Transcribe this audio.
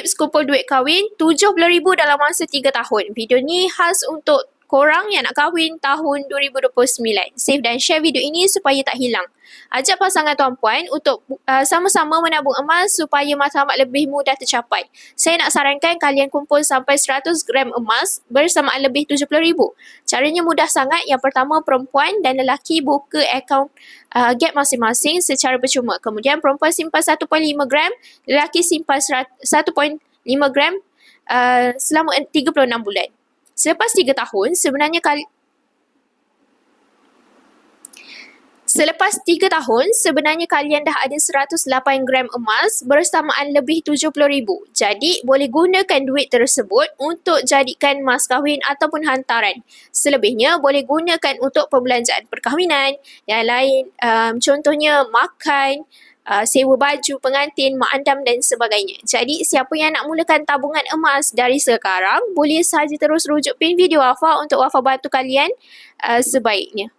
Tips kumpul duit kahwin RM70,000 dalam masa 3 tahun. Video ni khas untuk korang yang nak kahwin tahun 2029. Save dan share video ini supaya tak hilang. Ajak pasangan tuan-puan untuk sama-sama menabung emas supaya matlamat lebih mudah tercapai. Saya nak sarankan kalian kumpul sampai 100 gram emas bersamaan lebih RM70,000. Caranya mudah sangat. Yang pertama, perempuan dan lelaki buka akaun gap masing-masing secara percuma. Kemudian perempuan simpan 1.5 gram, lelaki simpan 1.5 gram selama 36 bulan. Selepas 3 tahun, sebenarnya kalian dah ada 108 gram emas bersamaan lebih RM70,000. Jadi, boleh gunakan duit tersebut untuk jadikan mas kahwin ataupun hantaran. Selebihnya, boleh gunakan untuk perbelanjaan perkahwinan, yang lain, contohnya makan, sewa baju pengantin, mak andam dan sebagainya. Jadi, siapa yang nak mulakan tabungan emas dari sekarang, boleh sahaja terus rujuk pin video Wafa untuk Wafa bantu kalian sebaiknya.